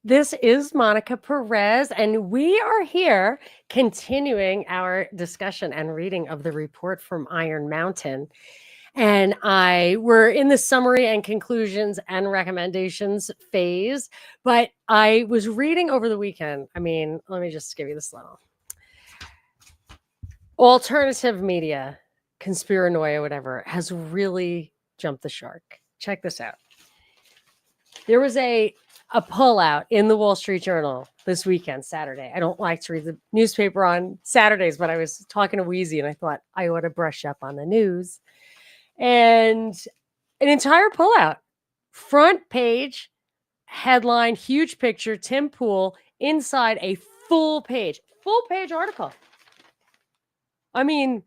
This is Monica Perez, and we are here continuing our discussion and reading of the report from Iron Mountain. And we're in the summary and conclusions and recommendations phase, but I was reading over the weekend. I mean, let me just give you this little alternative media, conspiranoia, whatever, has really jumped the shark. Check this out. There was a pullout in the Wall Street Journal this weekend, Saturday. I don't like to read the newspaper on Saturdays, but I was talking to Wheezy and I thought I ought to brush up on the news. And an entire pullout, front page, headline, huge picture, Tim Pool, inside a full page article. I mean,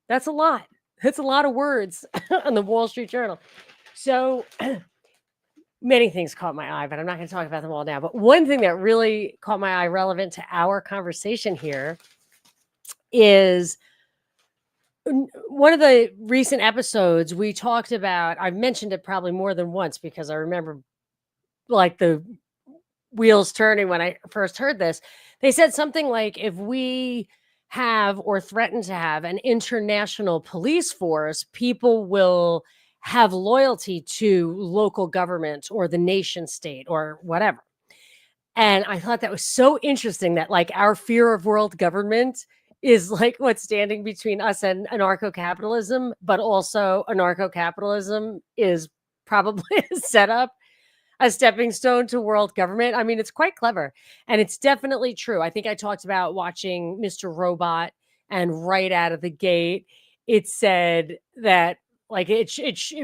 that's a lot. That's a lot of words on the Wall Street Journal. So many things caught my eye, but I'm not going to talk about them all now. But one thing that really caught my eye relevant to our conversation here is one of the recent episodes we talked about. I've mentioned it probably more than once because I remember like the wheels turning when I first heard this. They said something like, if we have or threaten to have an international police force, people will have loyalty to local government or the nation state or whatever. And I thought that was so interesting that like our fear of world government is like what's standing between us and anarcho-capitalism, but also anarcho-capitalism is probably set up a stepping stone to world government. I mean, it's quite clever and it's definitely true. I think I talked about watching Mr. Robot, and right out of the gate, it said that like it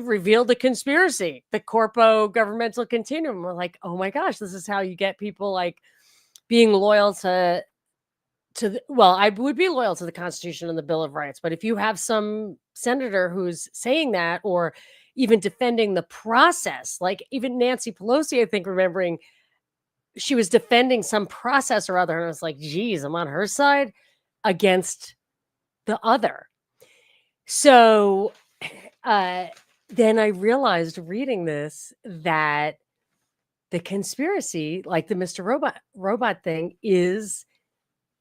revealed the conspiracy, the corpo governmental continuum. We're like, oh my gosh, this is how you get people like being loyal to well, I would be loyal to the Constitution and the Bill of Rights, but if you have some senator who's saying that or even defending the process, like even Nancy Pelosi, I think, remembering she was defending some process or other, and I was like, geez, I'm on her side against the other. So then I realized reading this that the conspiracy, like the Mr. Robot thing, is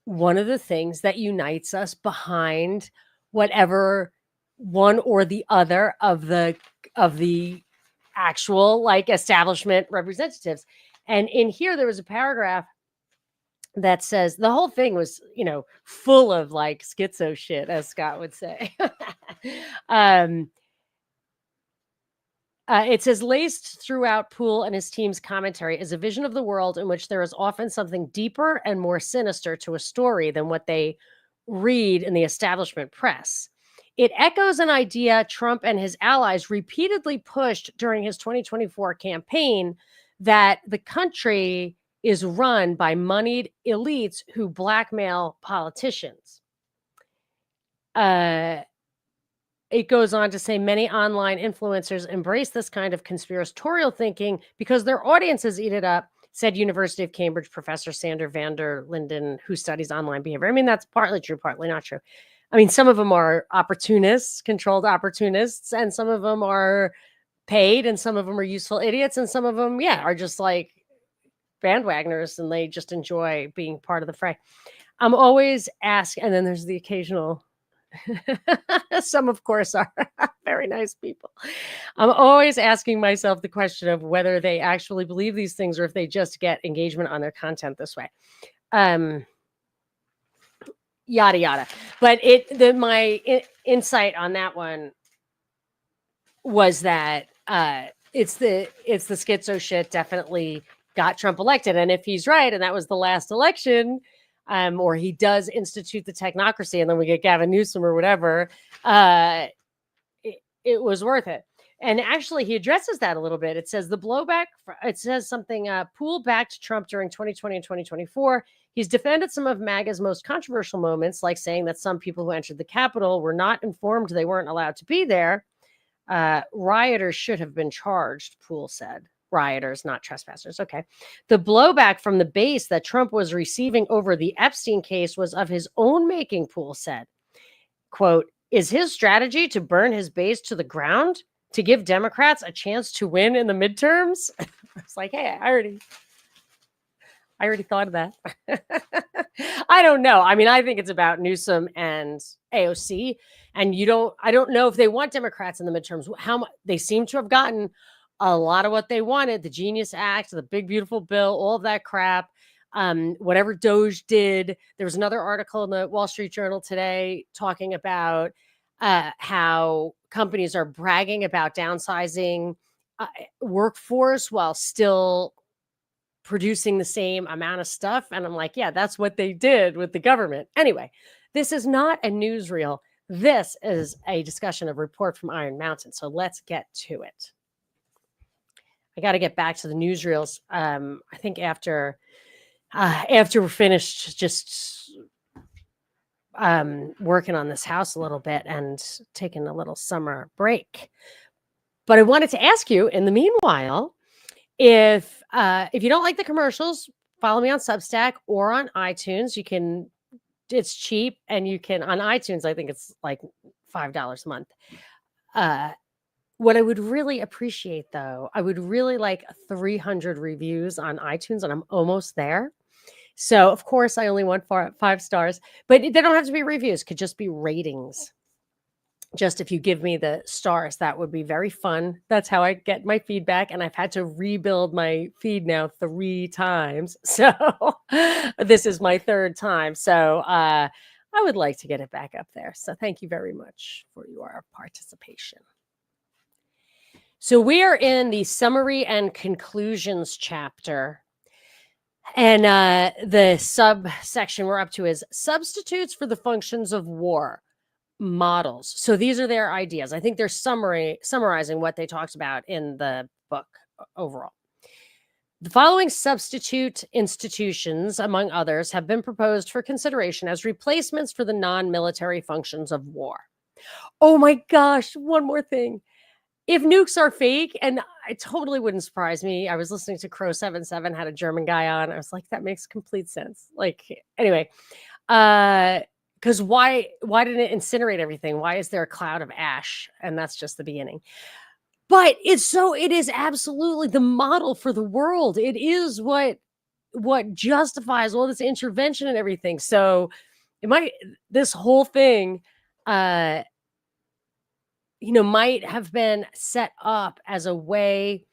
one of the things that unites us behind whatever one or the other of the actual like establishment representatives. And in here there was a paragraph that says the whole thing was, full of like schizo shit, as Scott would say. It says, laced throughout Poole and his team's commentary is a vision of the world in which there is often something deeper and more sinister to a story than what they read in the establishment press. It echoes an idea Trump and his allies repeatedly pushed during his 2024 campaign, that the country is run by moneyed elites who blackmail politicians. It goes on to say many online influencers embrace this kind of conspiratorial thinking because their audiences eat it up, said University of Cambridge professor Sander van der Linden, who studies online behavior. I mean, that's partly true, partly not true. I mean, some of them are opportunists, controlled opportunists, and some of them are paid, and some of them are useful idiots, and some of them, are just like bandwagoners, and they just enjoy being part of the fray. I'm always asked, and then there's the occasional some, of course, are very nice people. I'm always asking myself the question of whether they actually believe these things or if they just get engagement on their content this way. Yada, yada. But my insight on that one was that it's the schizo shit definitely got Trump elected. And if he's right, and that was the last election, or he does institute the technocracy and then we get Gavin Newsom or whatever, it was worth it. And actually, he addresses that a little bit. It says the blowback, it says something, Poole backed Trump during 2020 and 2024. He's defended some of MAGA's most controversial moments, like saying that some people who entered the Capitol were not informed they weren't allowed to be there. Rioters should have been charged, Poole said. Rioters, not trespassers. Okay. The blowback from the base that Trump was receiving over the Epstein case was of his own making, Poole said. Quote, is his strategy to burn his base to the ground to give Democrats a chance to win in the midterms? It's like, hey, I already I already thought of that. I don't know. I mean, I think it's about Newsom and AOC, and I don't know if they want Democrats in the midterms. How much they seem to have gotten a lot of what they wanted: the Genius Act, the big beautiful bill, all of that crap. Whatever Doge did. There was another article in the Wall Street Journal today talking about how companies are bragging about downsizing workforce while still producing the same amount of stuff. And I'm like, yeah, that's what they did with the government. Anyway, this is not a newsreel. This is a discussion of report from Iron Mountain. So let's get to it. I got to get back to the newsreels. I think after we're finished just working on this house a little bit and taking a little summer break. But I wanted to ask you in the meanwhile, if you don't like the commercials, follow me on Substack or on iTunes. It's cheap, and you can on iTunes. I think it's like $5 a month. What I would really appreciate, though, I would really like 300 reviews on iTunes, and I'm almost there. So, of course, I only want 5 stars, but they don't have to be reviews. Could just be ratings. Just if you give me the stars, that would be very fun. That's how I get my feedback. And I've had to rebuild my feed now 3 times. So this is my 3rd time. So I would like to get it back up there. So thank you very much for your participation. So we are in the summary and conclusions chapter. And the subsection we're up to is substitutes for the functions of war. Models. So these are their ideas. I think they're summarizing what they talked about in the book overall. The following substitute institutions, among others, have been proposed for consideration as replacements for the non-military functions of war. Oh my gosh, one more thing. If nukes are fake, and it totally wouldn't surprise me. I was listening to Crow 77, had a German guy on. I was like, that makes complete sense. Like, anyway, because why didn't it incinerate everything? Why is there a cloud of ash? And that's just the beginning. But it is absolutely the model for the world. It is what justifies all this intervention and everything. So this whole thing might have been set up as a way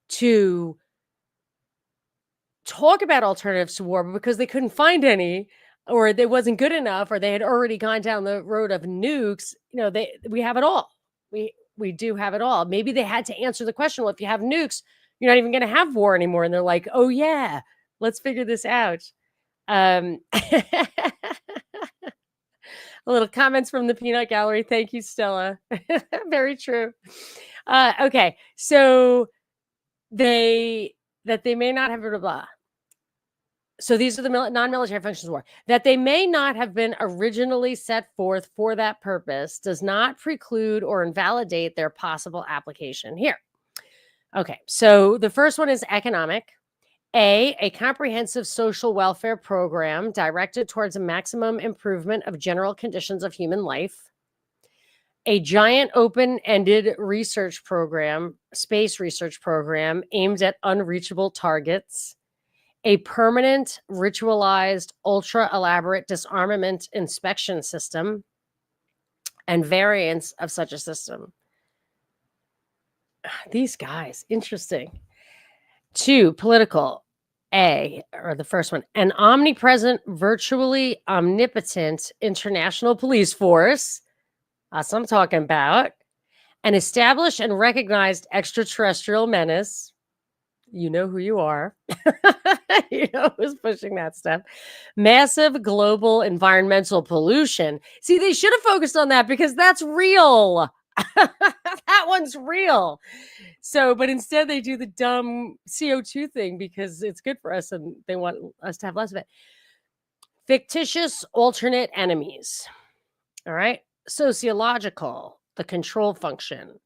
to talk about alternatives to war, but because they couldn't find any, or they wasn't good enough, or they had already gone down the road of nukes, we have it all. We do have it all. Maybe they had to answer the question, well, if you have nukes, you're not even going to have war anymore. And they're like, oh yeah, let's figure this out. A little comments from the Peanut Gallery. Thank you, Stella. Very true. Okay. So they may not have blah, blah, blah. So these are the non-military functions of war. That they may not have been originally set forth for that purpose does not preclude or invalidate their possible application here. Okay, so the first one is economic. A comprehensive social welfare program directed towards a maximum improvement of general conditions of human life. A giant open-ended research program, space research program aimed at unreachable targets. A permanent, ritualized, ultra-elaborate disarmament inspection system, and variants of such a system. These guys, interesting. 2, political. A, or the first one, an omnipresent, virtually omnipotent international police force. That's what I'm talking about. An established and recognized extraterrestrial menace. You know who you are. You know who's pushing that stuff. Massive global environmental pollution. See, they should have focused on that because that's real. That one's real. So, but instead they do the dumb CO2 thing because it's good for us and they want us to have less of it. Fictitious alternate enemies. All right. Sociological, the control function.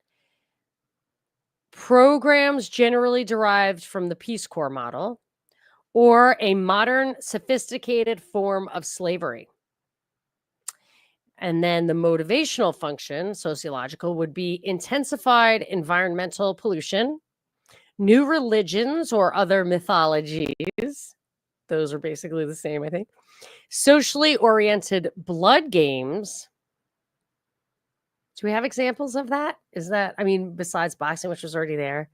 Programs generally derived from the Peace Corps model, or a modern, sophisticated form of slavery. And then the motivational function, sociological, would be intensified environmental pollution, new religions or other mythologies, those are basically the same, I think. Socially oriented blood games. Do we have examples of that? Is that, I mean, besides boxing, which was already there,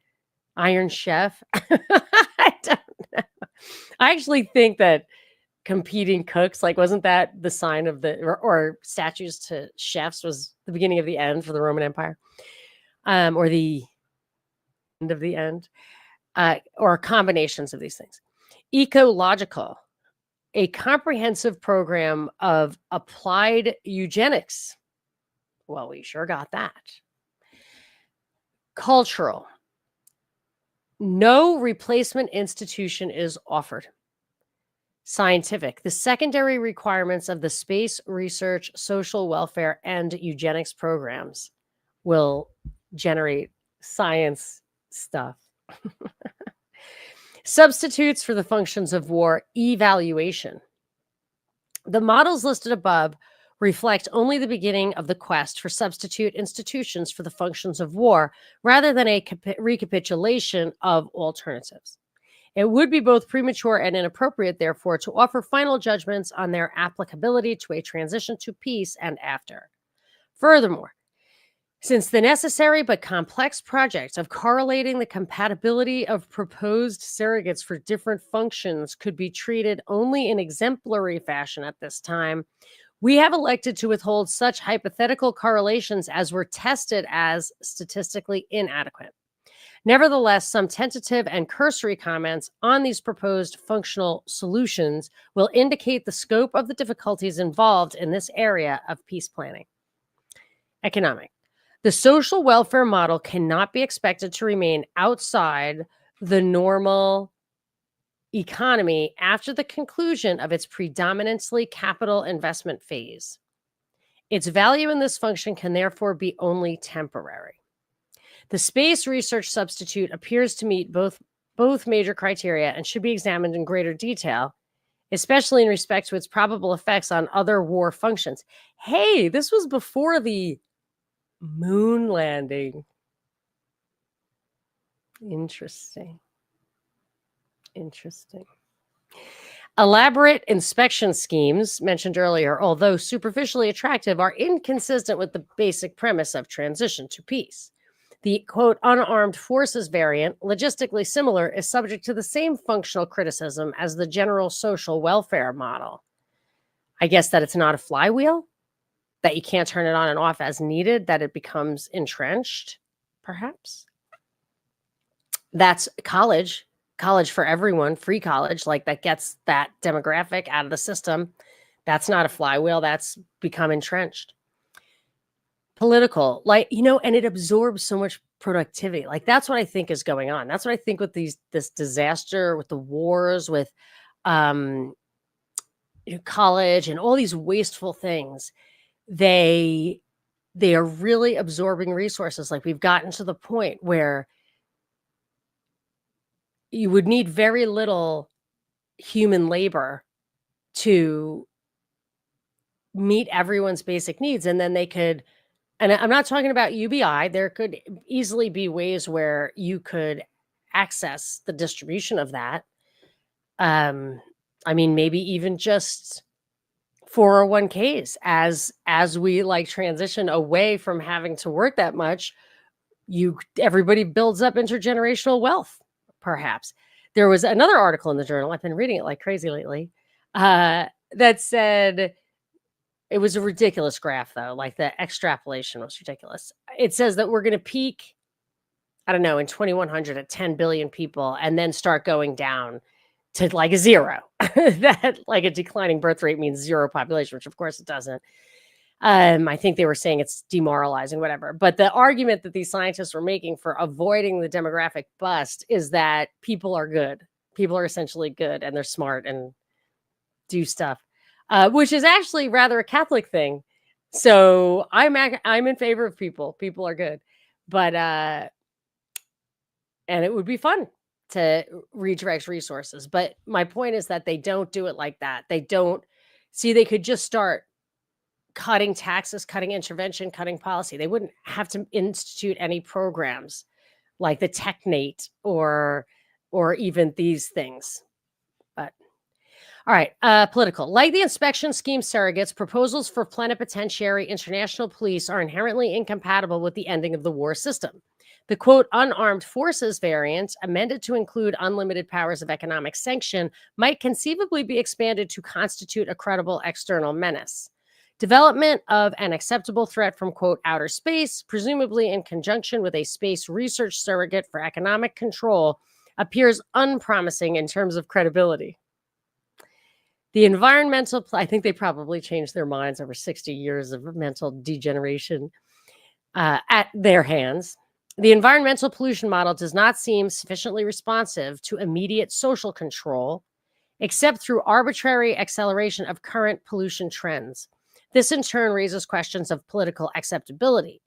Iron Chef? I don't know. I actually think that competing cooks, like, wasn't that the sign of the, or statues to chefs was the beginning of the end for the Roman Empire, or the end of the end, or combinations of these things. Ecological, a comprehensive program of applied eugenics. Well, we sure got that. Cultural, no replacement institution is offered. Scientific, the secondary requirements of the space research, social welfare, and eugenics programs will generate science stuff. Substitutes for the functions of war, evaluation. The models listed above reflect only the beginning of the quest for substitute institutions for the functions of war, rather than a recapitulation of alternatives. It would be both premature and inappropriate, therefore, to offer final judgments on their applicability to a transition to peace and after. Furthermore, since the necessary but complex project of correlating the compatibility of proposed surrogates for different functions could be treated only in exemplary fashion at this time, we have elected to withhold such hypothetical correlations as were tested as statistically inadequate. Nevertheless, some tentative and cursory comments on these proposed functional solutions will indicate the scope of the difficulties involved in this area of peace planning. Economic. The social welfare model cannot be expected to remain outside the normal economy after the conclusion of its predominantly capital investment phase. Its value in this function can therefore be only temporary. The space research substitute appears to meet both major criteria and should be examined in greater detail, especially in respect to its probable effects on other war functions. Hey, this was before the moon landing. Interesting. Elaborate inspection schemes mentioned earlier, although superficially attractive, are inconsistent with the basic premise of transition to peace. The, quote, unarmed forces variant, logistically similar, is subject to the same functional criticism as the general social welfare model. I guess that it's not a flywheel, that you can't turn it on and off as needed, that it becomes entrenched, perhaps. That's college for everyone, free college, like that gets that demographic out of the system. That's not a flywheel, that's become entrenched. Political, like, and it absorbs so much productivity. Like, that's what I think is going on. That's what I think with this disaster, with the wars, with college and all these wasteful things. They are really absorbing resources. Like, we've gotten to the point where you would need very little human labor to meet everyone's basic needs. And then they could, and I'm not talking about UBI, there could easily be ways where you could access the distribution of that. I mean, maybe even just 401ks as we like transition away from having to work that much, everybody builds up intergenerational wealth, perhaps. There was another article in the journal, I've been reading it like crazy lately, that said, it was a ridiculous graph though, like the extrapolation was ridiculous. It says that we're going to peak, I don't know, in 2100 at 10 billion people and then start going down to like a zero. That like a declining birth rate means zero population, which of course it doesn't. I think they were saying it's demoralizing, whatever. But the argument that these scientists were making for avoiding the demographic bust is that people are good. People are essentially good and they're smart and do stuff, which is actually rather a Catholic thing. So I'm in favor of people. People are good, but and it would be fun to redirect resources. But my point is that they don't do it like that. They don't see, they could just start cutting taxes, cutting intervention, cutting policy. They wouldn't have to institute any programs like the TechNate or even these things. But All right, political. Like the inspection scheme surrogates, proposals for plenipotentiary international police are inherently incompatible with the ending of the war system. The quote, unarmed forces variant, amended to include unlimited powers of economic sanction, might conceivably be expanded to constitute a credible external menace. Development of an acceptable threat from, quote, outer space, presumably in conjunction with a space research surrogate for economic control, appears unpromising in terms of credibility. The environmental, I think they probably changed their minds over 60 years of mental degeneration at their hands. The environmental pollution model does not seem sufficiently responsive to immediate social control, except through arbitrary acceleration of current pollution trends. This in turn raises questions of political acceptability.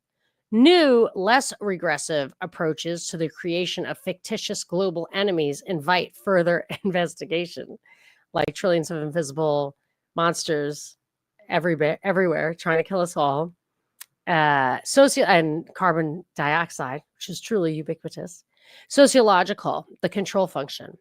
New, less regressive approaches to the creation of fictitious global enemies invite further investigation, like trillions of invisible monsters everywhere trying to kill us all. And carbon dioxide, which is truly ubiquitous. Sociological, the control function.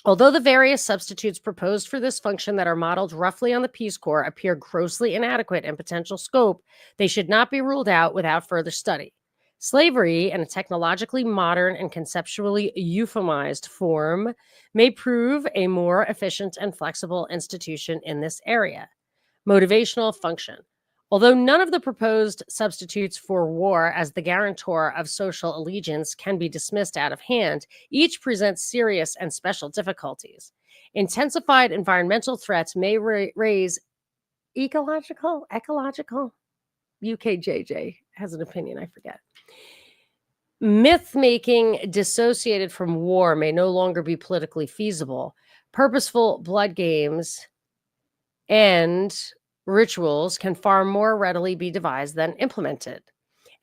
Although the various substitutes proposed for this function that are modeled roughly on the Peace Corps appear grossly inadequate in potential scope, they should not be ruled out without further study. Slavery, in a technologically modern and conceptually euphemized form, may prove a more efficient and flexible institution in this area. Motivational function. Although none of the proposed substitutes for war as the guarantor of social allegiance can be dismissed out of hand, each presents serious and special difficulties. Intensified environmental threats may raise ecological, UKJJ has an opinion, I forget. Myth making dissociated from war may no longer be politically feasible. Purposeful blood games and rituals can far more readily be devised than implemented.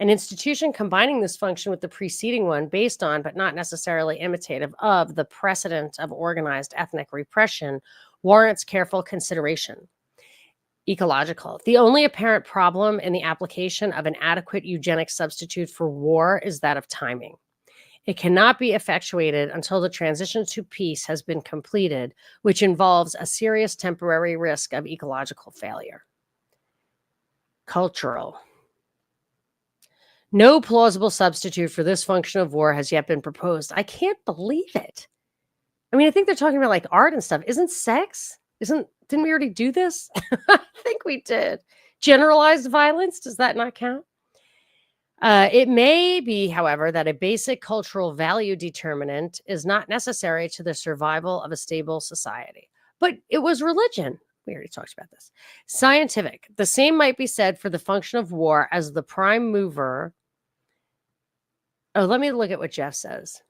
An institution combining this function with the preceding one, based on but not necessarily imitative of the precedent of organized ethnic repression, warrants careful consideration. Ecological. The only apparent problem in the application of an adequate eugenic substitute for war is that of timing. It cannot be effectuated until the transition to peace has been completed, which involves a serious temporary risk of ecological failure. Cultural. No plausible substitute for this function of war has yet been proposed. I can't believe it. I mean, I think they're talking about like art and stuff. Isn't sex? Didn't we already do this? I think we did. Generalized violence, does that not count? It may be, however, that a basic cultural value determinant is not necessary to the survival of a stable society. But it was religion. We already talked about this. Scientific. The same might be said for the function of war as the prime mover. Oh, let me look at what Jeff says.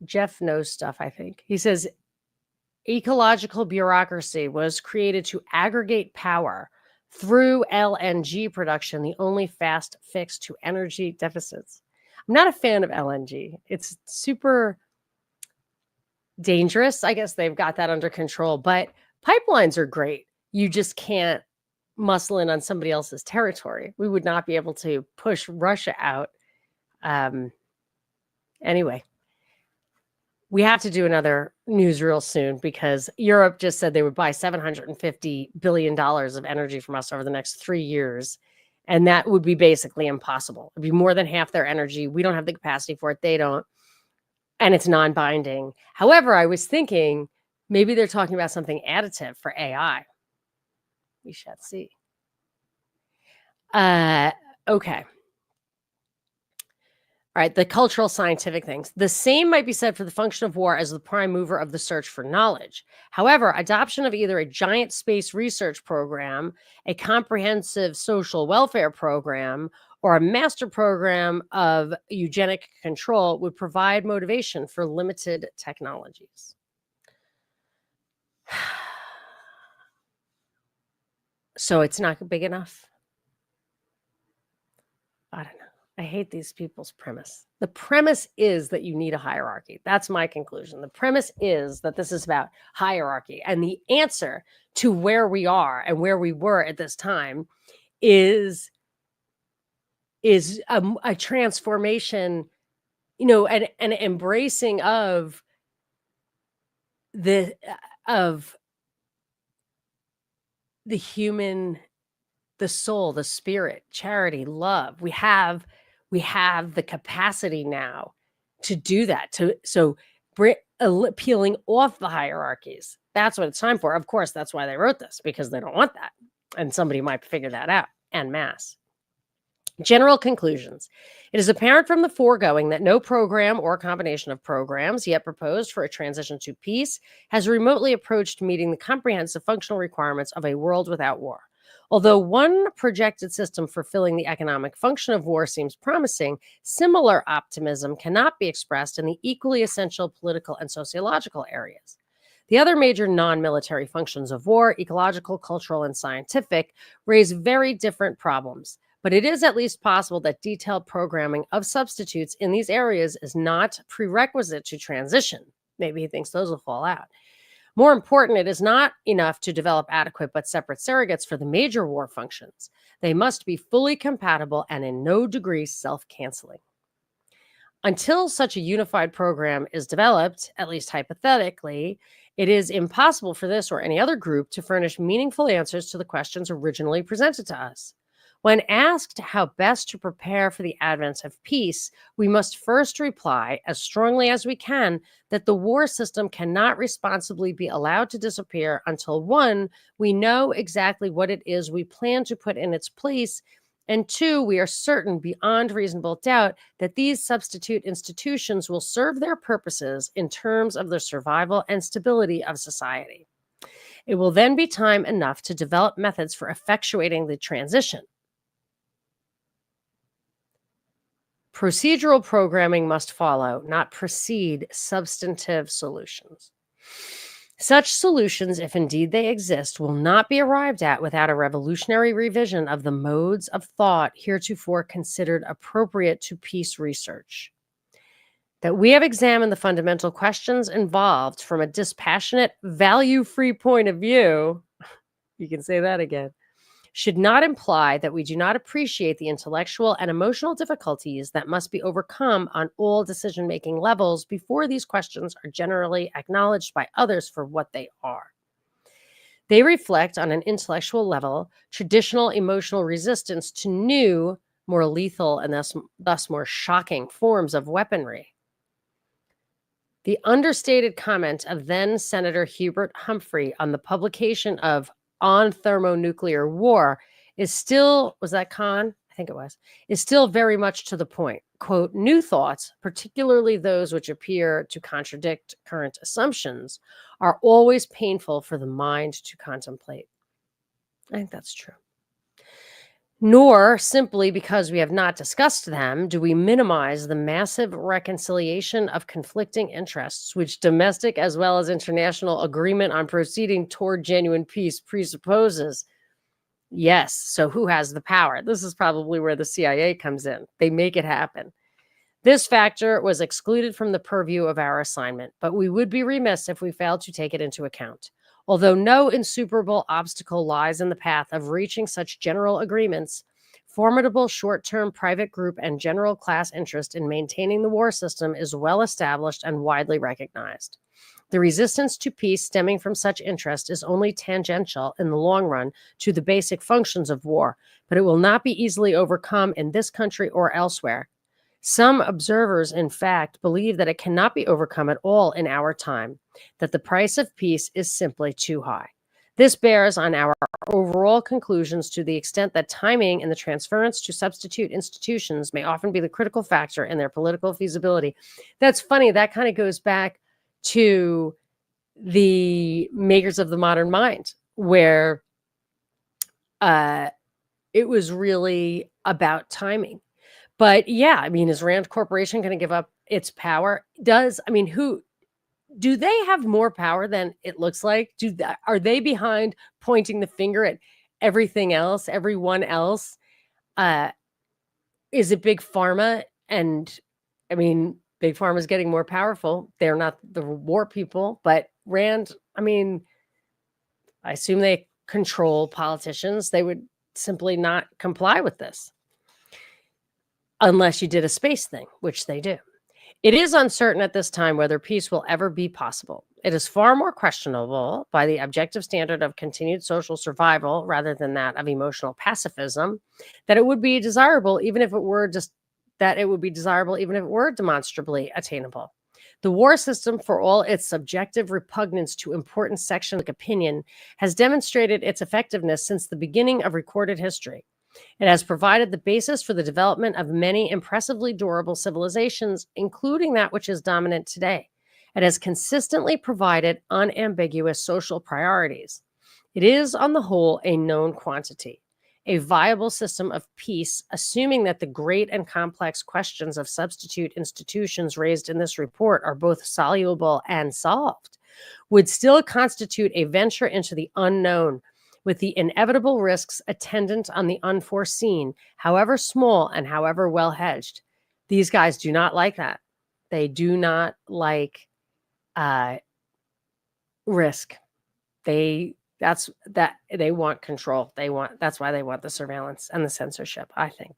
Jeff knows stuff, I think. He says, ecological bureaucracy was created to aggregate power through LNG production, the only fast fix to energy deficits. I'm not a fan of LNG. It's super dangerous. I guess they've got that under control, but pipelines are great. You just can't muscle in on somebody else's territory. We would not be able to push Russia out. Anyway, we have to do another newsreel soon because Europe just said they would buy $750 billion of energy from us over the next 3 years. And that would be basically impossible. It'd be more than half their energy. We don't have the capacity for it. They don't. And it's non-binding. However, I was thinking maybe they're talking about something additive for AI. We shall see. Okay. All right, the cultural scientific things. The same might be said for the function of war as the prime mover of the search for knowledge. However, adoption of either a giant space research program, a comprehensive social welfare program, or a master program of eugenic control would provide motivation for limited technologies. So it's not big enough? I don't know. I hate these people's premise. The premise is that you need a hierarchy. That's my conclusion. The premise is that this is about hierarchy. And the answer to where we are and where we were at this time is a transformation, an embracing of the of the human, the soul, the spirit, charity, love. We have the capacity now to do that. Peeling off the hierarchies. That's what it's time for. Of course, that's why they wrote this, because they don't want that. And somebody might figure that out en masse. General conclusions. It is apparent from the foregoing that no program or combination of programs yet proposed for a transition to peace has remotely approached meeting the comprehensive functional requirements of a world without war. Although one projected system fulfilling the economic function of war seems promising, similar optimism cannot be expressed in the equally essential political and sociological areas. The other major non-military functions of war, ecological, cultural, and scientific, raise very different problems. But it is at least possible that detailed programming of substitutes in these areas is not prerequisite to transition. Maybe he thinks those will fall out. More important, it is not enough to develop adequate but separate surrogates for the major war functions. They must be fully compatible and in no degree self-canceling. Until such a unified program is developed, at least hypothetically, it is impossible for this or any other group to furnish meaningful answers to the questions originally presented to us. When asked how best to prepare for the advent of peace, we must first reply as strongly as we can that the war system cannot responsibly be allowed to disappear until 1, we know exactly what it is we plan to put in its place, and 2, we are certain beyond reasonable doubt that these substitute institutions will serve their purposes in terms of the survival and stability of society. It will then be time enough to develop methods for effectuating the transition. Procedural programming must follow, not precede substantive solutions. Such solutions, if indeed they exist, will not be arrived at without a revolutionary revision of the modes of thought heretofore considered appropriate to peace research. That we have examined the fundamental questions involved from a dispassionate, value-free point of view, you can say that again, should not imply that we do not appreciate the intellectual and emotional difficulties that must be overcome on all decision-making levels before these questions are generally acknowledged by others for what they are. They reflect on an intellectual level traditional emotional resistance to new, more lethal, and thus more shocking forms of weaponry. The understated comment of then Senator Hubert Humphrey on the publication of On Thermonuclear War is still, was that Kahn? I think it was, is still very much to the point. Quote, new thoughts, particularly those which appear to contradict current assumptions, are always painful for the mind to contemplate. I think that's true. Nor, simply because we have not discussed them, do we minimize the massive reconciliation of conflicting interests, which domestic as well as international agreement on proceeding toward genuine peace presupposes. Yes, so who has the power? This is probably where the CIA comes in. They make it happen. This factor was excluded from the purview of our assignment, but we would be remiss if we failed to take it into account. Although no insuperable obstacle lies in the path of reaching such general agreements, formidable short-term private group and general class interest in maintaining the war system is well established and widely recognized. The resistance to peace stemming from such interest is only tangential in the long run to the basic functions of war, but it will not be easily overcome in this country or elsewhere. Some observers, in fact, believe that it cannot be overcome at all in our time, that the price of peace is simply too high. This bears on our overall conclusions to the extent that timing and the transference to substitute institutions may often be the critical factor in their political feasibility. That's funny. That kind of goes back to the makers of the modern mind, where it was really about timing. But yeah, I mean, is Rand Corporation going to give up its power? Who do they have more power than it looks like? Are they behind pointing the finger at everything else, everyone else? Is it Big Pharma? And I mean, Big Pharma is getting more powerful. They're not the war people, but Rand, I mean, I assume they control politicians. They would simply not comply with this unless you did a space thing, which they do. It is uncertain at this time whether peace will ever be possible. It is far more questionable by the objective standard of continued social survival rather than that of emotional pacifism that it would be desirable even if it were demonstrably attainable. The war system, for all its subjective repugnance to important sections of opinion, has demonstrated its effectiveness since the beginning of recorded history. It has provided the basis for the development of many impressively durable civilizations, including that which is dominant today. It has consistently provided unambiguous social priorities. It is, on the whole, a known quantity. A viable system of peace, assuming that the great and complex questions of substitute institutions raised in this report are both soluble and solved, would still constitute a venture into the unknown, with the inevitable risks attendant on the unforeseen, however small and however well hedged. These guys do not like that. They do not like risk. They want control. That's why they want the surveillance and the censorship, I think.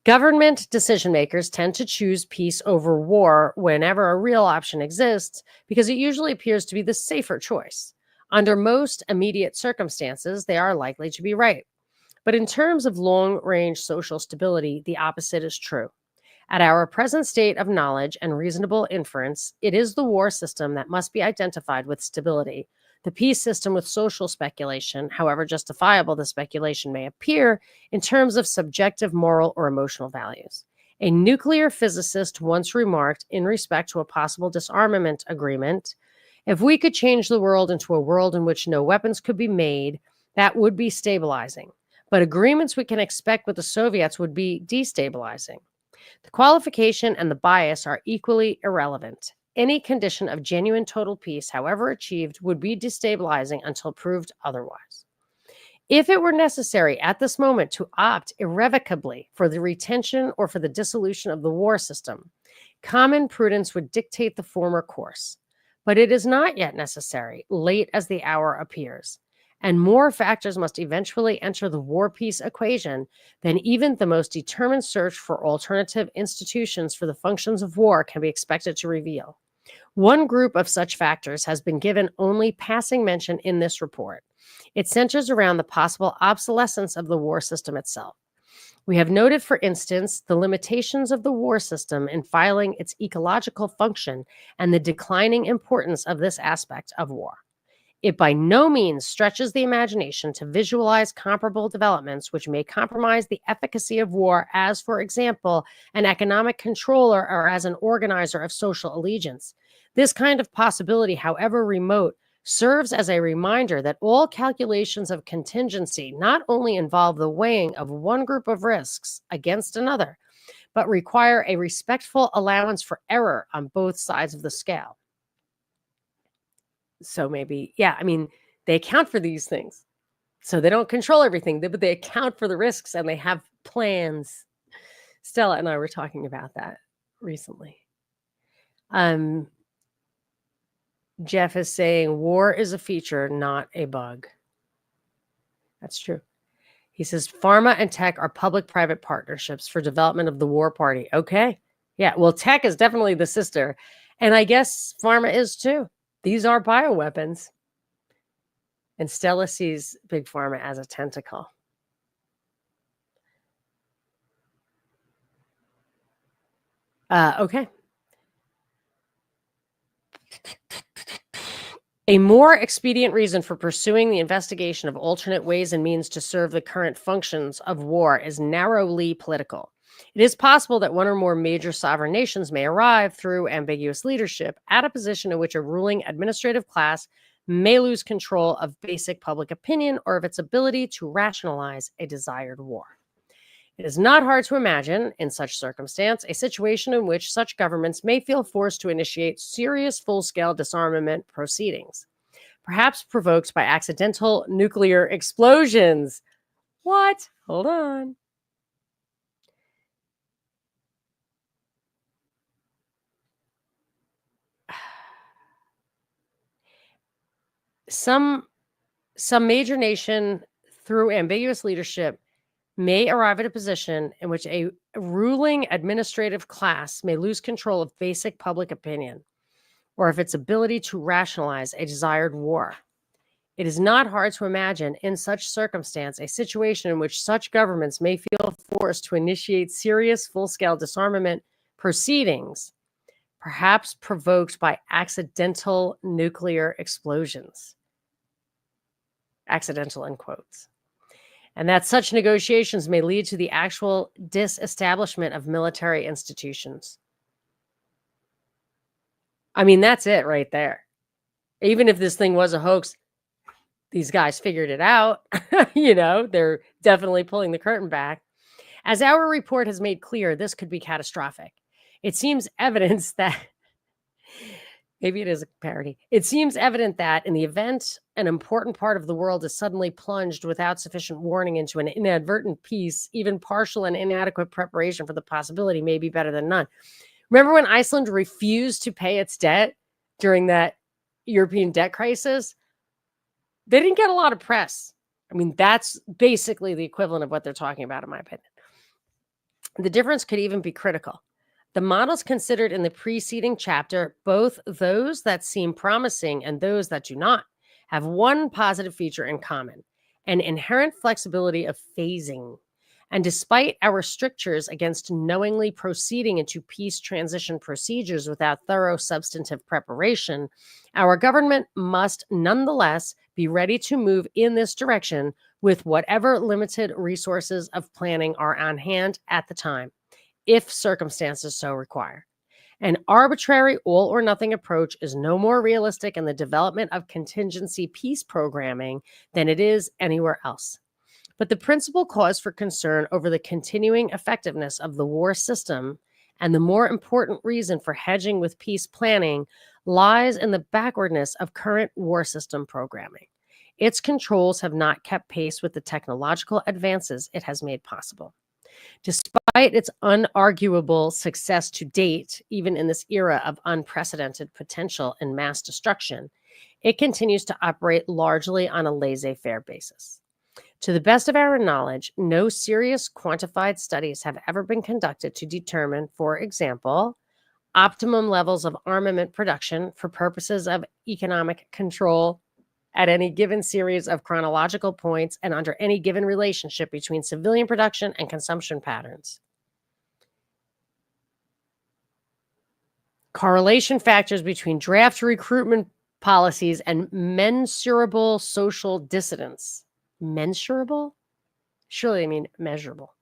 Government decision makers tend to choose peace over war whenever a real option exists because it usually appears to be the safer choice. Under most immediate circumstances, they are likely to be right. But in terms of long-range social stability, the opposite is true. At our present state of knowledge and reasonable inference, it is the war system that must be identified with stability. The peace system with social speculation, however justifiable the speculation may appear, in terms of subjective moral or emotional values. A nuclear physicist once remarked in respect to a possible disarmament agreement, if we could change the world into a world in which no weapons could be made, that would be stabilizing. But agreements we can expect with the Soviets would be destabilizing. The qualification and the bias are equally irrelevant. Any condition of genuine total peace, however achieved, would be destabilizing until proved otherwise. If it were necessary at this moment to opt irrevocably for the retention or for the dissolution of the war system, common prudence would dictate the former course. But it is not yet necessary, late as the hour appears. And more factors must eventually enter the war-peace equation than even the most determined search for alternative institutions for the functions of war can be expected to reveal. One group of such factors has been given only passing mention in this report. It centers around the possible obsolescence of the war system itself. We have noted, for instance, the limitations of the war system in filing its ecological function and the declining importance of this aspect of war. It by no means stretches the imagination to visualize comparable developments which may compromise the efficacy of war as, for example, an economic controller or as an organizer of social allegiance. This kind of possibility, however remote, serves as a reminder that all calculations of contingency not only involve the weighing of one group of risks against another, but require a respectful allowance for error on both sides of the scale. So maybe, they account for these things. So they don't control everything, but they account for the risks and they have plans. Stella and I were talking about that recently. Jeff is saying war is a feature, not a bug. That's true. He says pharma and tech are public-private partnerships for development of the war party. Okay. Yeah, well, tech is definitely the sister. And I guess pharma is too. These are bioweapons. And Stella sees big pharma as a tentacle. Okay. A more expedient reason for pursuing the investigation of alternate ways and means to serve the current functions of war is narrowly political. It is possible that one or more major sovereign nations may arrive through ambiguous leadership at a position in which a ruling administrative class may lose control of basic public opinion or of its ability to rationalize a desired war. It is not hard to imagine, in such circumstance, a situation in which such governments may feel forced to initiate serious full-scale disarmament proceedings, perhaps provoked by accidental nuclear explosions. What? Hold on. Some major nation, through ambiguous leadership, may arrive at a position in which a ruling administrative class may lose control of basic public opinion, or of its ability to rationalize a desired war. It is not hard to imagine in such circumstance a situation in which such governments may feel forced to initiate serious full-scale disarmament proceedings, perhaps provoked by accidental nuclear explosions. Accidental in quotes. And that such negotiations may lead to the actual disestablishment of military institutions. I mean, that's it right there. Even if this thing was a hoax, these guys figured it out. They're definitely pulling the curtain back. As our report has made clear, this could be catastrophic. It seems evidence that maybe it is a parody. It seems evident that in the event an important part of the world is suddenly plunged without sufficient warning into an inadvertent peace, even partial and inadequate preparation for the possibility may be better than none. Remember when Iceland refused to pay its debt during that European debt crisis? They didn't get a lot of press. I mean, that's basically the equivalent of what they're talking about, in my opinion. The difference could even be critical. The models considered in the preceding chapter, both those that seem promising and those that do not, have one positive feature in common: an inherent flexibility of phasing. And despite our strictures against knowingly proceeding into peace transition procedures without thorough substantive preparation, our government must nonetheless be ready to move in this direction with whatever limited resources of planning are on hand at the time, if circumstances so require. An arbitrary all-or-nothing approach is no more realistic in the development of contingency peace programming than it is anywhere else. But the principal cause for concern over the continuing effectiveness of the war system, and the more important reason for hedging with peace planning, lies in the backwardness of current war system programming. Its controls have not kept pace with the technological advances it has made possible. Despite its unarguable success to date, even in this era of unprecedented potential and mass destruction, it continues to operate largely on a laissez-faire basis. To the best of our knowledge, no serious quantified studies have ever been conducted to determine, for example, optimum levels of armament production for purposes of economic control at any given series of chronological points and under any given relationship between civilian production and consumption patterns. Correlation factors between draft recruitment policies and mensurable social dissidence. Mensurable? Surely I mean measurable.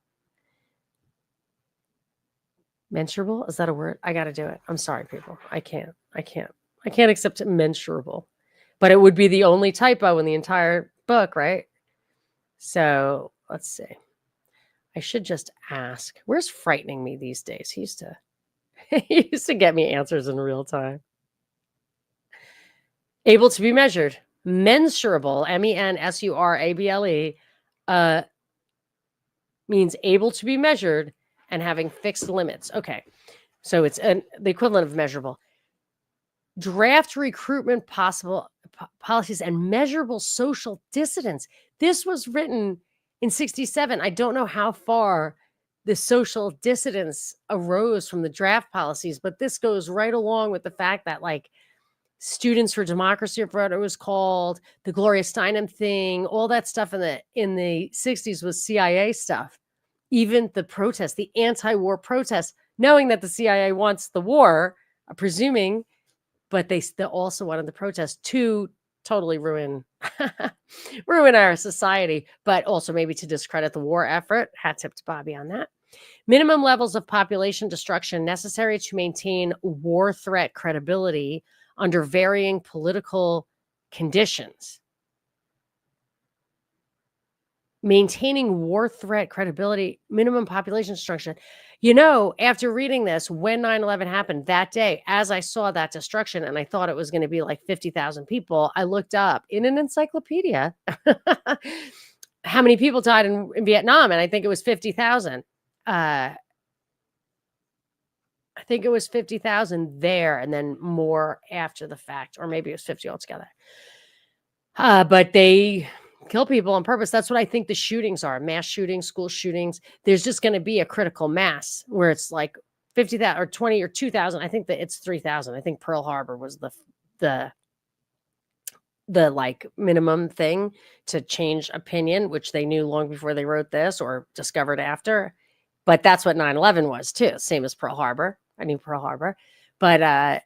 Mensurable? Is that a word? I got to do it. I'm sorry, people. I can't accept mensurable. But it would be the only typo in the entire book, right? So let's see. I should just ask. Where's Frightening Me these days? He used to get me answers in real time. Able to be measured. Mensurable, mensurable, means able to be measured and having fixed limits. Okay, so it's the equivalent of measurable. Draft recruitment policies and measurable social dissidence. This was written in 1967. I don't know how far the social dissidence arose from the draft policies, but this goes right along with the fact that, like, Students for Democracy, or what it was called, the Gloria Steinem thing, all that stuff in the 60s was CIA stuff. Even the protests, the anti-war protests, knowing that the CIA wants the war, presuming, but they also wanted the protests to totally ruin our society, but also maybe to discredit the war effort. Hat tip to Bobby on that. Minimum levels of population destruction necessary to maintain war threat credibility under varying political conditions. Maintaining war threat credibility, minimum population destruction. After reading this, when 9/11 happened that day, as I saw that destruction and I thought it was going to be like 50,000 people, I looked up in an encyclopedia how many people died in Vietnam, and I think it was 50,000. I think it was 50,000 there, and then more after the fact, or maybe it was 50 altogether. But they kill people on purpose. That's what I think the shootings are. Mass shootings, school shootings. There's just going to be a critical mass where it's like 50,000 or 20 or 2,000. I think that it's 3,000. I think Pearl Harbor was the like minimum thing to change opinion, which they knew long before they wrote this or discovered after. But that's what 9/11 was too. Same as Pearl Harbor. I knew Pearl Harbor. But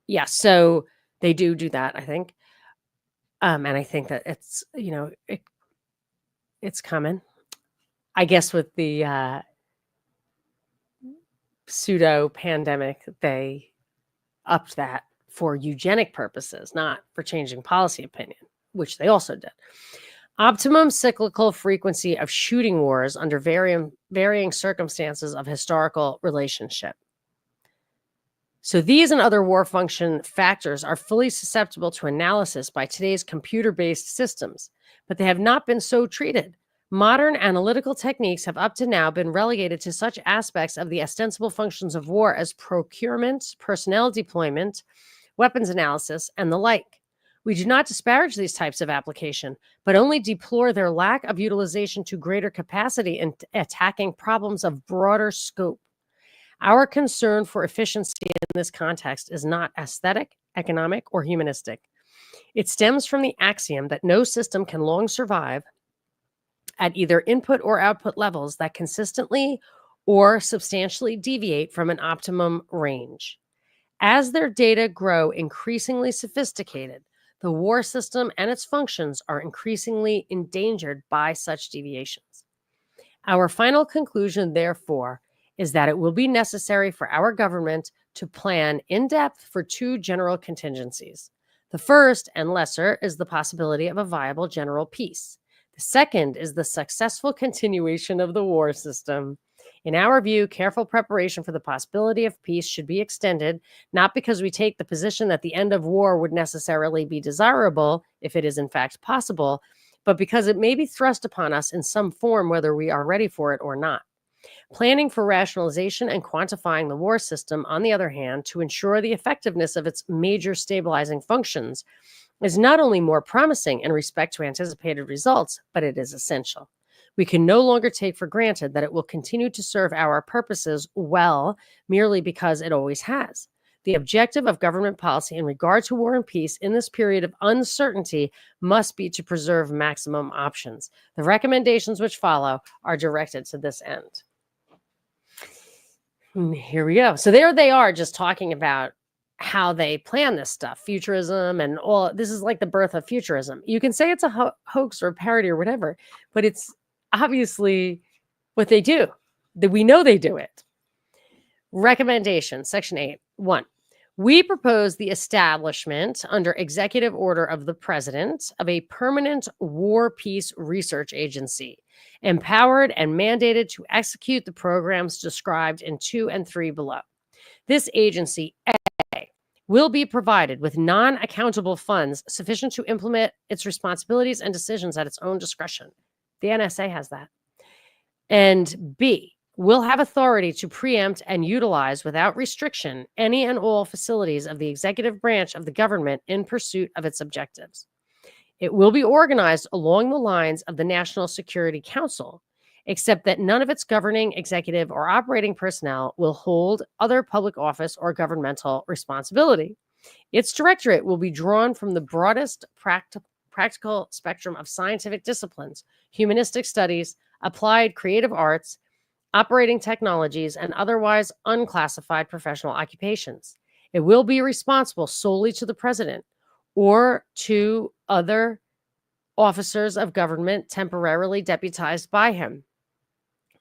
yeah, so they do that, I think. And I think that it's, it's coming. I guess with the pseudo pandemic, they upped that for eugenic purposes, not for changing policy opinion, which they also did. Optimum cyclical frequency of shooting wars under varying circumstances of historical relationship. So these and other war function factors are fully susceptible to analysis by today's computer-based systems, but they have not been so treated. Modern analytical techniques have up to now been relegated to such aspects of the ostensible functions of war as procurement, personnel deployment, weapons analysis, and the like. We do not disparage these types of application, but only deplore their lack of utilization to greater capacity in attacking problems of broader scope. Our concern for efficiency in this context is not aesthetic, economic, or humanistic. It stems from the axiom that no system can long survive at either input or output levels that consistently or substantially deviate from an optimum range. As their data grow increasingly sophisticated, the war system and its functions are increasingly endangered by such deviations. Our final conclusion, therefore, is that it will be necessary for our government to plan in depth for two general contingencies. The first and lesser is the possibility of a viable general peace. The second is the successful continuation of the war system. In our view, careful preparation for the possibility of peace should be extended, not because we take the position that the end of war would necessarily be desirable, if it is in fact possible, but because it may be thrust upon us in some form whether we are ready for it or not. Planning for rationalization and quantifying the war system, on the other hand, to ensure the effectiveness of its major stabilizing functions, is not only more promising in respect to anticipated results, but it is essential. We can no longer take for granted that it will continue to serve our purposes well merely because it always has. The objective of government policy in regard to war and peace in this period of uncertainty must be to preserve maximum options. The recommendations which follow are directed to this end. Here we go. So there they are, just talking about how they plan this stuff, futurism and all. This is like the birth of futurism. You can say it's a hoax or a parody or whatever, but it's obviously what they do. That we know they do it. Recommendation, Section 8. 1. We propose the establishment under executive order of the President of a permanent war peace research agency, empowered and mandated to execute the programs described in 2 and 3 below. This agency, A, will be provided with non-accountable funds sufficient to implement its responsibilities and decisions at its own discretion. The NSA has that. And B, will have authority to preempt and utilize without restriction any and all facilities of the executive branch of the government in pursuit of its objectives. It will be organized along the lines of the National Security Council, except that none of its governing, executive, or operating personnel will hold other public office or governmental responsibility. Its directorate will be drawn from the broadest practical spectrum of scientific disciplines, humanistic studies, applied creative arts, operating technologies, and otherwise unclassified professional occupations. It will be responsible solely to the President or to other officers of government temporarily deputized by him.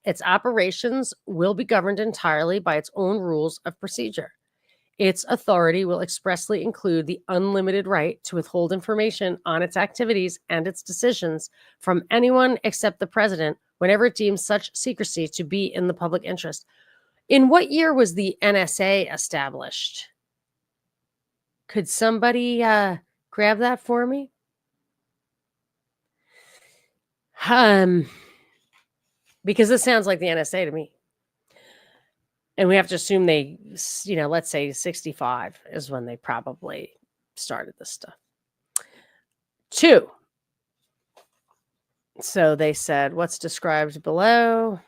Its operations will be governed entirely by its own rules of procedure. Its authority will expressly include the unlimited right to withhold information on its activities and its decisions from anyone except the President whenever it deems such secrecy to be in the public interest. In what year was the NSA established? Could somebody grab that for me? Because this sounds like the NSA to me. And we have to assume they, let's say 65 is when they probably started this stuff. 2, So they said, what's described below?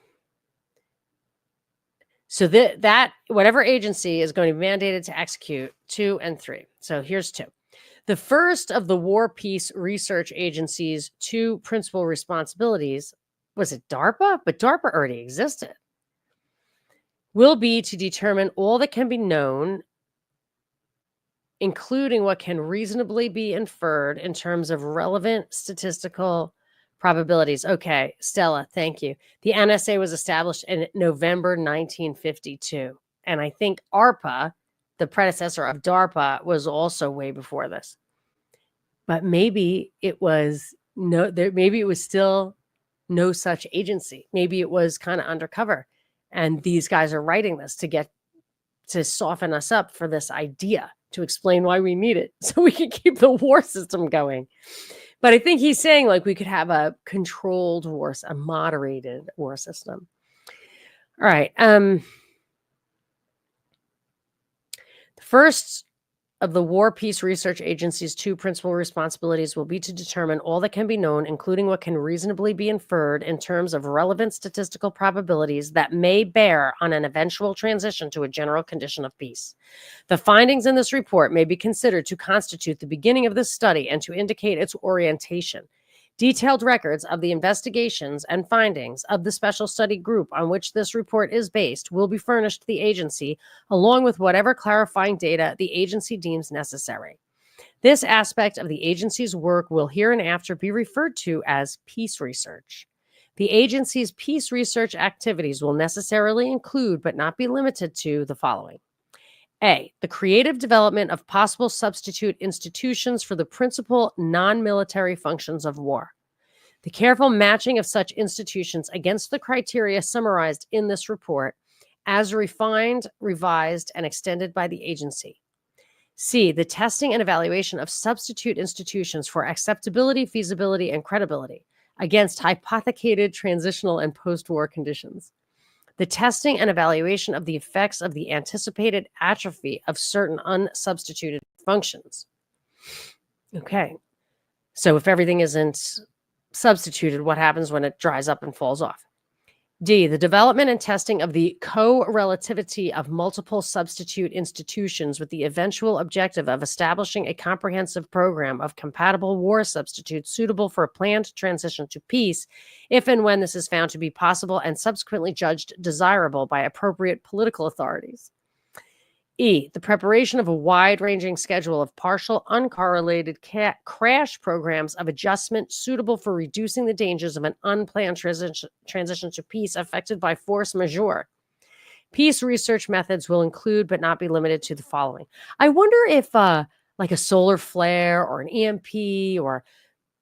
So that whatever agency is going to be mandated to execute 2 and 3. So here's 2. The first of the War Peace Research Agency's 2 principal responsibilities, was it DARPA? But DARPA already existed. Will be to determine all that can be known, including what can reasonably be inferred in terms of relevant statistical probabilities. Okay, Stella, thank you. The NSA was established in November 1952. And I think ARPA, the predecessor of DARPA, was also way before this. But maybe it was maybe it was still no such agency. Maybe it was kind of undercover. And these guys are writing this to soften us up for this idea, to explain why we need it so we can keep the war system going. But I think he's saying like we could have a controlled war, a moderated war system. All right. The first of the War Peace Research Agency's 2 principal responsibilities will be to determine all that can be known, including what can reasonably be inferred in terms of relevant statistical probabilities that may bear on an eventual transition to a general condition of peace. The findings in this report may be considered to constitute the beginning of this study and to indicate its orientation. Detailed records of the investigations and findings of the special study group on which this report is based will be furnished the agency, along with whatever clarifying data the agency deems necessary. This aspect of the agency's work will hereinafter be referred to as peace research. The agency's peace research activities will necessarily include, but not be limited to, the following. A, the creative development of possible substitute institutions for the principal non-military functions of war. The careful matching of such institutions against the criteria summarized in this report, as refined, revised, and extended by the agency. C, the testing and evaluation of substitute institutions for acceptability, feasibility, and credibility against hypothecated transitional and post-war conditions. The testing and evaluation of the effects of the anticipated atrophy of certain unsubstituted functions. Okay. So if everything isn't substituted, what happens when it dries up and falls off? D, the development and testing of the co-relativity of multiple substitute institutions with the eventual objective of establishing a comprehensive program of compatible war substitutes suitable for a planned transition to peace, if and when this is found to be possible and subsequently judged desirable by appropriate political authorities. E, the preparation of a wide-ranging schedule of partial, uncorrelated crash programs of adjustment suitable for reducing the dangers of an unplanned transition to peace affected by force majeure. Peace research methods will include, but not be limited to, the following. I wonder if like a solar flare or an EMP or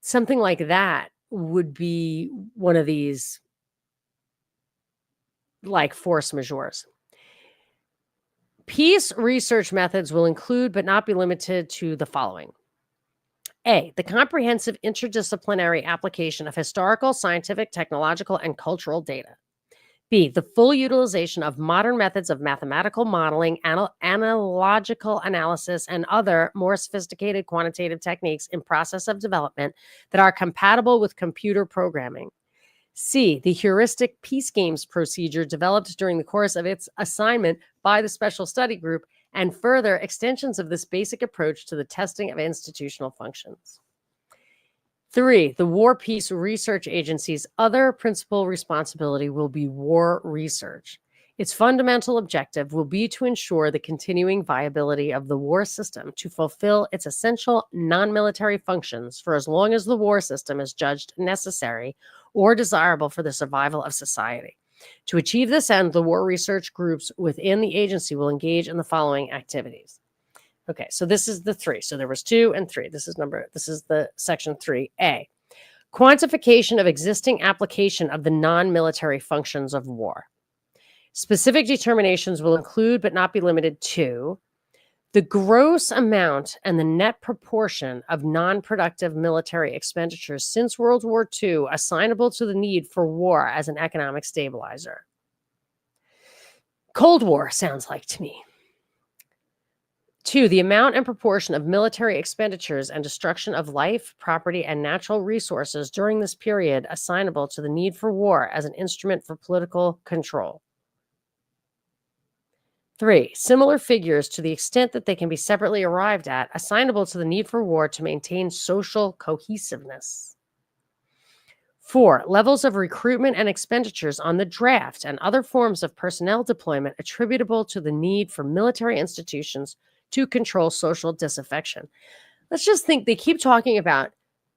something like that would be one of these like force majeures. Peace research methods will include, but not be limited to, the following. A, the comprehensive interdisciplinary application of historical, scientific, technological, and cultural data. B, the full utilization of modern methods of mathematical modeling, analogical analysis, and other more sophisticated quantitative techniques in process of development that are compatible with computer programming. C, the heuristic peace games procedure developed during the course of its assignment by the special study group, and further extensions of this basic approach to the testing of institutional functions. 3, the War Peace Research Agency's other principal responsibility will be war research. Its fundamental objective will be to ensure the continuing viability of the war system to fulfill its essential non-military functions for as long as the war system is judged necessary or desirable for the survival of society. To achieve this end, the war research groups within the agency will engage in the following activities. Okay, so this is the 3. So there was 2 and 3. This is the section 3A. Quantification of existing application of the non-military functions of war. Specific determinations will include, but not be limited to, the gross amount and the net proportion of non-productive military expenditures since World War II assignable to the need for war as an economic stabilizer. Cold War sounds like to me. 2, the amount and proportion of military expenditures and destruction of life, property, and natural resources during this period assignable to the need for war as an instrument for political control. 3, similar figures to the extent that they can be separately arrived at, assignable to the need for war to maintain social cohesiveness. 4, levels of recruitment and expenditures on the draft and other forms of personnel deployment attributable to the need for military institutions to control social disaffection. Let's just think, they keep talking about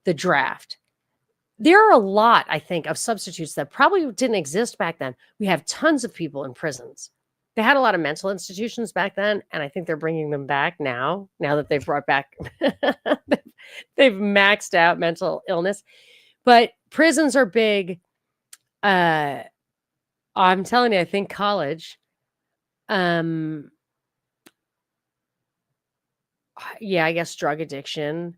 the draft. There are a lot, I think, of substitutes that probably didn't exist back then. We have tons of people in prisons. They had a lot of mental institutions back then, and I think they're bringing them back now that they've brought back, they've maxed out mental illness. But prisons are big. I'm telling you, I think college. Yeah, I guess drug addiction.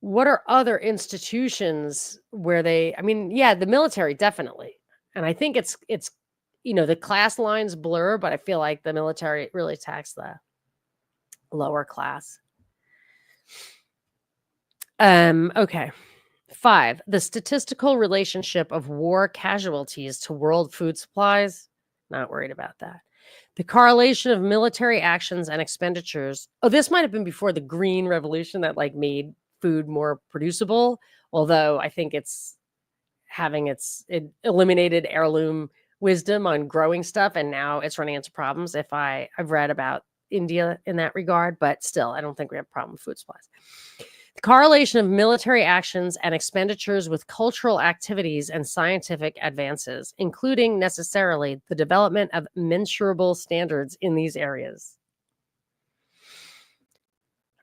What are other institutions where they, I mean, yeah, the military, definitely. And I think it's, the class lines blur, but I feel like the military really attacks the lower class. Okay. 5, the statistical relationship of war casualties to world food supplies. Not worried about that. The correlation of military actions and expenditures. Oh, this might have been before the Green Revolution that made food more producible. Although I think it eliminated heirloom wisdom on growing stuff, and now it's running into problems. I've read about India in that regard, but still, I don't think we have a problem with food supplies. The correlation of military actions and expenditures with cultural activities and scientific advances, including necessarily the development of mensurable standards in these areas.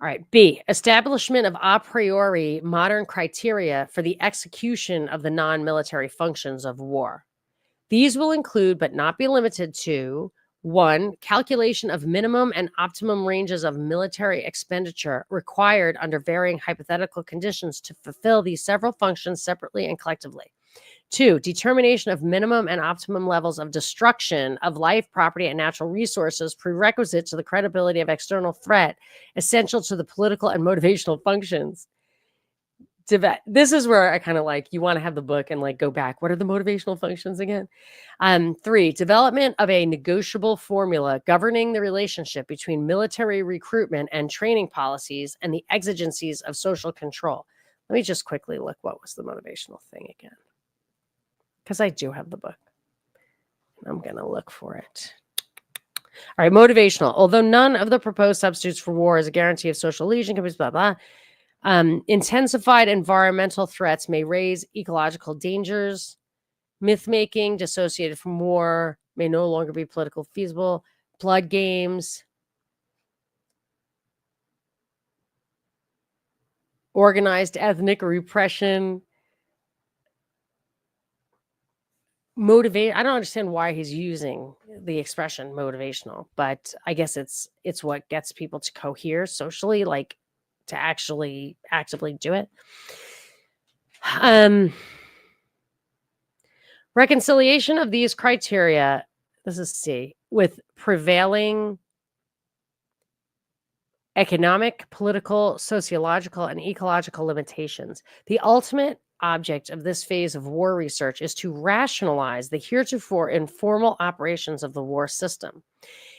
All right, B, establishment of a priori modern criteria for the execution of the non-military functions of war. These will include, but not be limited to, 1, calculation of minimum and optimum ranges of military expenditure required under varying hypothetical conditions to fulfill these several functions separately and collectively. 2, determination of minimum and optimum levels of destruction of life, property, and natural resources prerequisite to the credibility of external threat, essential to the political and motivational functions. This is where I kind of you want to have the book and go back. What are the motivational functions again? 3, development of a negotiable formula governing the relationship between military recruitment and training policies and the exigencies of social control. Let me just quickly look. What was the motivational thing again? Because I do have the book. I'm going to look for it. All right, motivational. Although none of the proposed substitutes for war is a guarantee of social allegiance, blah, blah, intensified environmental threats may raise ecological dangers. Myth-making dissociated from war may no longer be politically feasible. Blood games. Organized ethnic repression. I don't understand why he's using the expression motivational, but I guess it's what gets people to cohere socially, to actually actively do it. Reconciliation of these criteria, this is C, with prevailing economic, political, sociological, and ecological limitations. The ultimate object of this phase of war research is to rationalize the heretofore informal operations of the war system.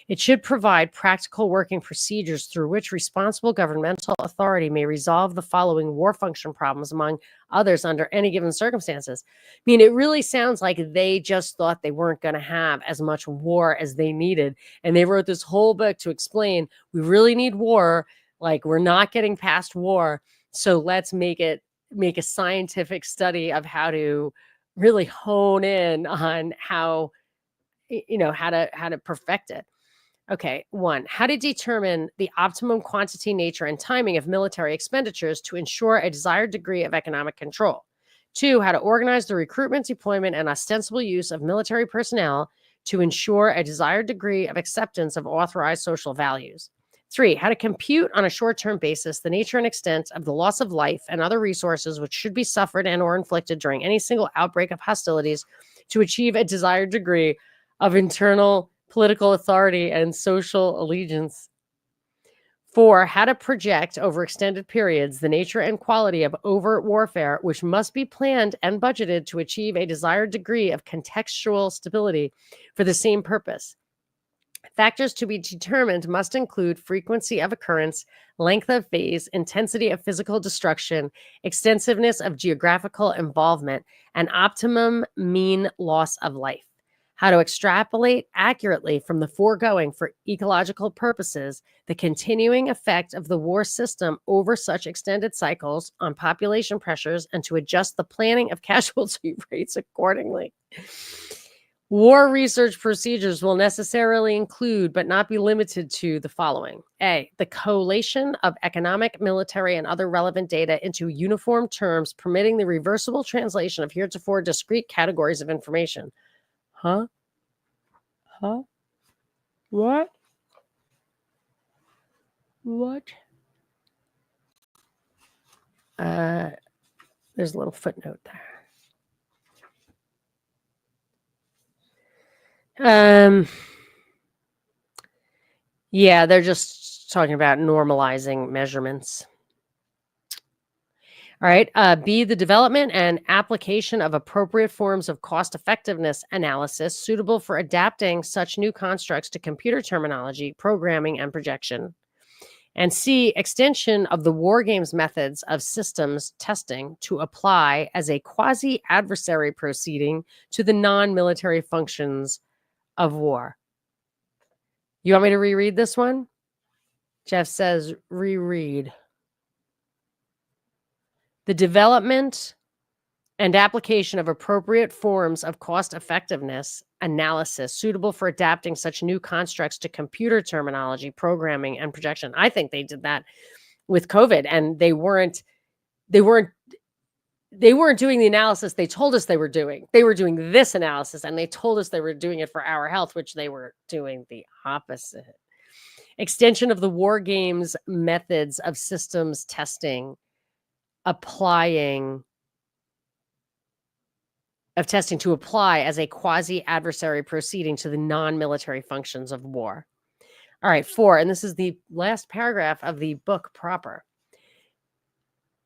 It should provide practical working procedures through which responsible governmental authority may resolve the following war function problems, among others, under any given circumstances. I mean, it really sounds like they just thought they weren't going to have as much war as they needed. And they wrote this whole book to explain, we really need war. We're not getting past war. So let's make a scientific study of how to really hone in on how to perfect it. Okay, 1, how to determine the optimum quantity, nature, and timing of military expenditures to ensure a desired degree of economic control. 2, how to organize the recruitment, deployment, and ostensible use of military personnel to ensure a desired degree of acceptance of authorized social values. 3, how to compute on a short-term basis the nature and extent of the loss of life and other resources which should be suffered and or inflicted during any single outbreak of hostilities to achieve a desired degree of internal political authority and social allegiance. 4, how to project over extended periods the nature and quality of overt warfare, which must be planned and budgeted to achieve a desired degree of contextual stability for the same purpose. Factors to be determined must include frequency of occurrence, length of phase, intensity of physical destruction, extensiveness of geographical involvement, and optimum mean loss of life. How to extrapolate accurately from the foregoing for ecological purposes the continuing effect of the war system over such extended cycles on population pressures and to adjust the planning of casualty rates accordingly. War research procedures will necessarily include, but not be limited to, the following. A, the collation of economic, military, and other relevant data into uniform terms, permitting the reversible translation of heretofore discrete categories of information. Huh? What? There's a little footnote there. Yeah, they're just talking about normalizing measurements. All right. B, the development and application of appropriate forms of cost effectiveness analysis suitable for adapting such new constructs to computer terminology, programming, and projection. And C, extension of the war games methods of systems testing to apply as a quasi-adversary proceeding to the non-military functions of war. You want me to reread this one? Jeff says reread. The development and application of appropriate forms of cost effectiveness analysis suitable for adapting such new constructs to computer terminology, programming, and projection. I think they did that with COVID, and they weren't doing the analysis they told us they were doing. They were doing this analysis, and they told us they were doing it for our health, which they were doing the opposite. Extension of the war games methods of systems testing, testing to apply as a quasi-adversary proceeding to the non-military functions of war. All right, 4, and this is the last paragraph of the book proper.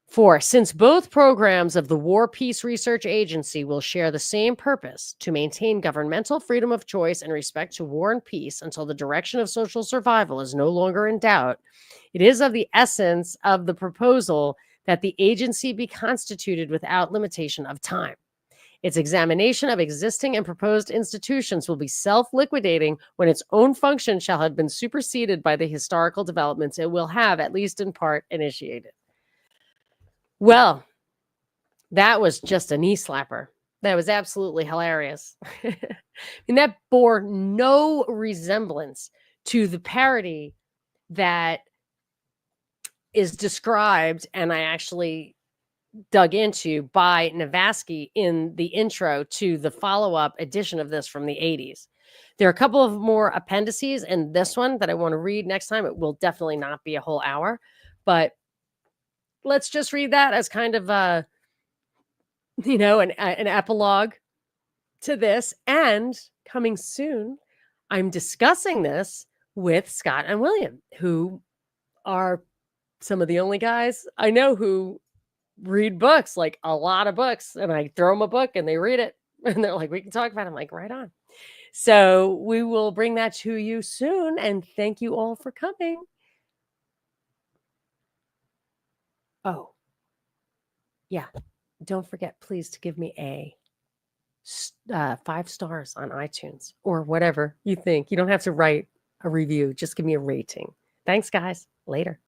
4, since both programs of the War Peace Research Agency will share the same purpose to maintain governmental freedom of choice in respect to war and peace until the direction of social survival is no longer in doubt, it is of the essence of the proposal that the agency be constituted without limitation of time. Its examination of existing and proposed institutions will be self-liquidating when its own function shall have been superseded by the historical developments it will have, at least in part, initiated. Well, that was just a knee slapper. That was absolutely hilarious. And that bore no resemblance to the parody that is described, and I actually dug into, by Navasky in the intro to the follow-up edition of this from the 80s. There are a couple of more appendices in this one that I want to read next time. It will definitely not be a whole hour, but let's just read that as kind of an epilogue to this. And coming soon, I'm discussing this with Scott and William, who are some of the only guys I know who read books, like a lot of books. And I throw them a book and they read it. And they're like, we can talk about it. I'm like, right on. So we will bring that to you soon. And thank you all for coming. Oh, yeah. Don't forget, please, to give me a 5 stars on iTunes or whatever you think. You don't have to write a review. Just give me a rating. Thanks, guys. Later.